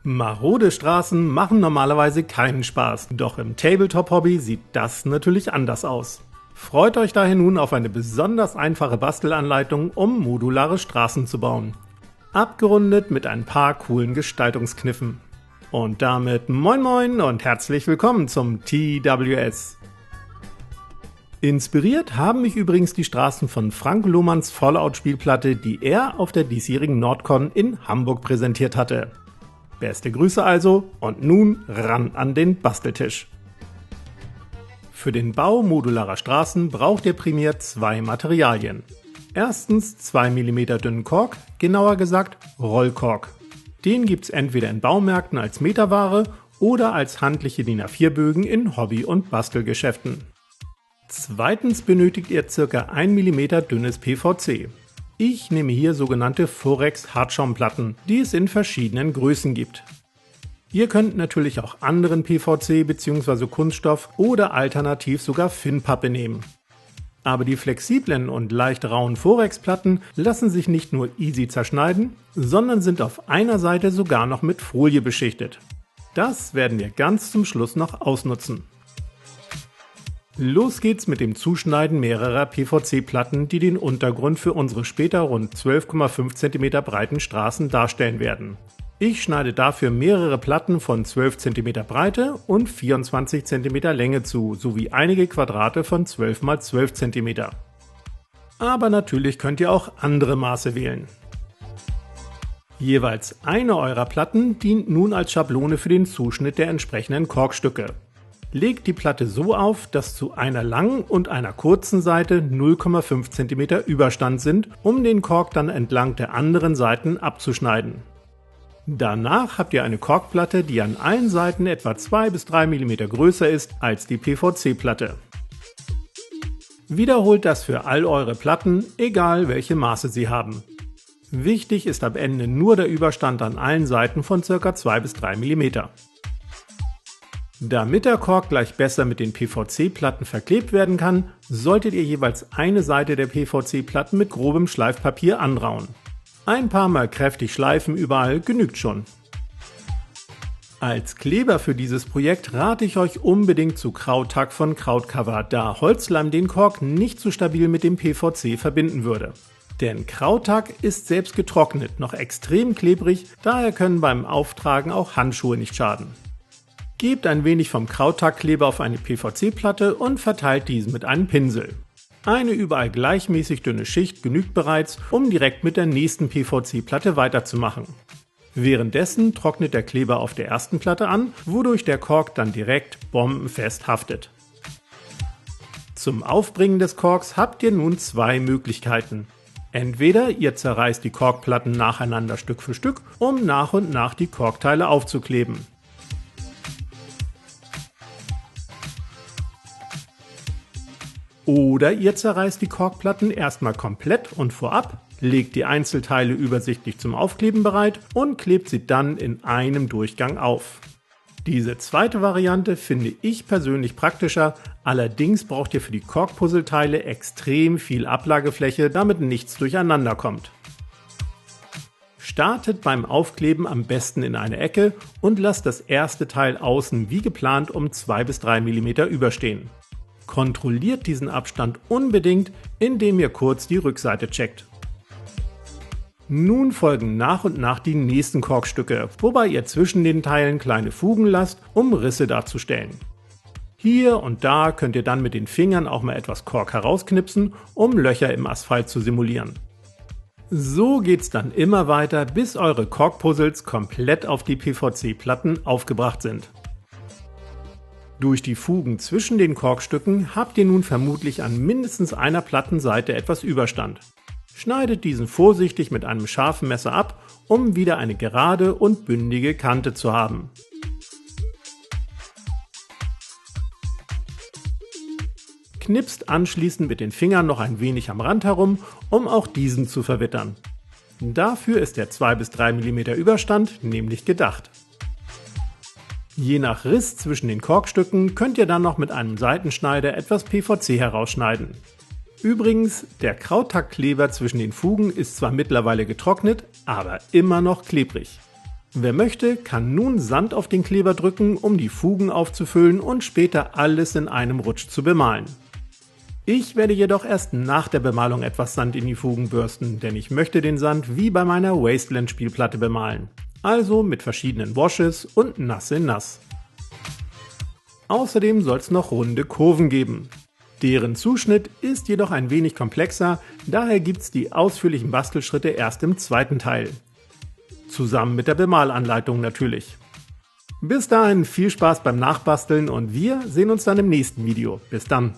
Marode Straßen machen normalerweise keinen Spaß, doch im Tabletop-Hobby sieht das natürlich anders aus. Freut euch daher nun auf eine besonders einfache Bastelanleitung, um modulare Straßen zu bauen. Abgerundet mit ein paar coolen Gestaltungskniffen. Und damit moin moin und herzlich willkommen zum TWS. Inspiriert haben mich übrigens die Straßen von Frank Lohmanns Fallout-Spielplatte, die er auf der diesjährigen Nordcon in Hamburg präsentiert hatte. Beste Grüße also und nun ran an den Basteltisch. Für den Bau modularer Straßen braucht ihr primär zwei Materialien. Erstens 2 mm dünnen Kork, genauer gesagt Rollkork. Den gibt's entweder in Baumärkten als Meterware oder als handliche DIN A4-Bögen in Hobby- und Bastelgeschäften. Zweitens benötigt ihr ca. 1 mm dünnes PVC. Ich nehme hier sogenannte Forex Hartschaumplatten, die es in verschiedenen Größen gibt. Ihr könnt natürlich auch anderen PVC bzw. Kunststoff oder alternativ sogar Finnpappe nehmen. Aber die flexiblen und leicht rauen Forex-Platten lassen sich nicht nur easy zerschneiden, sondern sind auf einer Seite sogar noch mit Folie beschichtet. Das werden wir ganz zum Schluss noch ausnutzen. Los geht's mit dem Zuschneiden mehrerer PVC-Platten, die den Untergrund für unsere später rund 12,5 cm breiten Straßen darstellen werden. Ich schneide dafür mehrere Platten von 12 cm Breite und 24 cm Länge zu, sowie einige Quadrate von 12 x 12 cm. Aber natürlich könnt ihr auch andere Maße wählen. Jeweils eine eurer Platten dient nun als Schablone für den Zuschnitt der entsprechenden Korkstücke. Legt die Platte so auf, dass zu einer langen und einer kurzen Seite 0,5 cm Überstand sind, um den Kork dann entlang der anderen Seiten abzuschneiden. Danach habt ihr eine Korkplatte, die an allen Seiten etwa 2 bis 3 mm größer ist als die PVC-Platte. Wiederholt das für all eure Platten, egal welche Maße sie haben. Wichtig ist am Ende nur der Überstand an allen Seiten von ca. 2 bis 3 mm. Damit der Kork gleich besser mit den PVC-Platten verklebt werden kann, solltet ihr jeweils eine Seite der PVC-Platten mit grobem Schleifpapier anrauen. Ein paar Mal kräftig schleifen überall genügt schon. Als Kleber für dieses Projekt rate ich euch unbedingt zu Krauttack von Krautcover, da Holzleim den Kork nicht so stabil mit dem PVC verbinden würde. Denn Krauttack ist selbst getrocknet noch extrem klebrig, daher können beim Auftragen auch Handschuhe nicht schaden. Gebt ein wenig vom Krauttackkleber auf eine PVC-Platte und verteilt diesen mit einem Pinsel. Eine überall gleichmäßig dünne Schicht genügt bereits, um direkt mit der nächsten PVC-Platte weiterzumachen. Währenddessen trocknet der Kleber auf der ersten Platte an, wodurch der Kork dann direkt bombenfest haftet. Zum Aufbringen des Korks habt ihr nun zwei Möglichkeiten. Entweder ihr zerreißt die Korkplatten nacheinander Stück für Stück, um nach und nach die Korkteile aufzukleben. Oder ihr zerreißt die Korkplatten erstmal komplett und vorab, legt die Einzelteile übersichtlich zum Aufkleben bereit und klebt sie dann in einem Durchgang auf. Diese zweite Variante finde ich persönlich praktischer, allerdings braucht ihr für die Korkpuzzleteile extrem viel Ablagefläche, damit nichts durcheinander kommt. Startet beim Aufkleben am besten in eine Ecke und lasst das erste Teil außen wie geplant um 2 bis 3 mm überstehen. Kontrolliert diesen Abstand unbedingt, indem ihr kurz die Rückseite checkt. Nun folgen nach und nach die nächsten Korkstücke, wobei ihr zwischen den Teilen kleine Fugen lasst, um Risse darzustellen. Hier und da könnt ihr dann mit den Fingern auch mal etwas Kork herausknipsen, um Löcher im Asphalt zu simulieren. So geht's dann immer weiter, bis eure Korkpuzzles komplett auf die PVC-Platten aufgebracht sind. Durch die Fugen zwischen den Korkstücken habt ihr nun vermutlich an mindestens einer Plattenseite etwas Überstand. Schneidet diesen vorsichtig mit einem scharfen Messer ab, um wieder eine gerade und bündige Kante zu haben. Knipst anschließend mit den Fingern noch ein wenig am Rand herum, um auch diesen zu verwittern. Dafür ist der 2 bis 3 mm Überstand nämlich gedacht. Je nach Riss zwischen den Korkstücken könnt ihr dann noch mit einem Seitenschneider etwas PVC herausschneiden. Übrigens, der Krauttackkleber zwischen den Fugen ist zwar mittlerweile getrocknet, aber immer noch klebrig. Wer möchte, kann nun Sand auf den Kleber drücken, um die Fugen aufzufüllen und später alles in einem Rutsch zu bemalen. Ich werde jedoch erst nach der Bemalung etwas Sand in die Fugen bürsten, denn ich möchte den Sand wie bei meiner Wasteland-Spielplatte bemalen. Also mit verschiedenen Washes und nass in nass. Außerdem soll es noch runde Kurven geben. Deren Zuschnitt ist jedoch ein wenig komplexer, daher gibt's die ausführlichen Bastelschritte erst im zweiten Teil. Zusammen mit der Bemalanleitung natürlich. Bis dahin viel Spaß beim Nachbasteln und wir sehen uns dann im nächsten Video. Bis dann!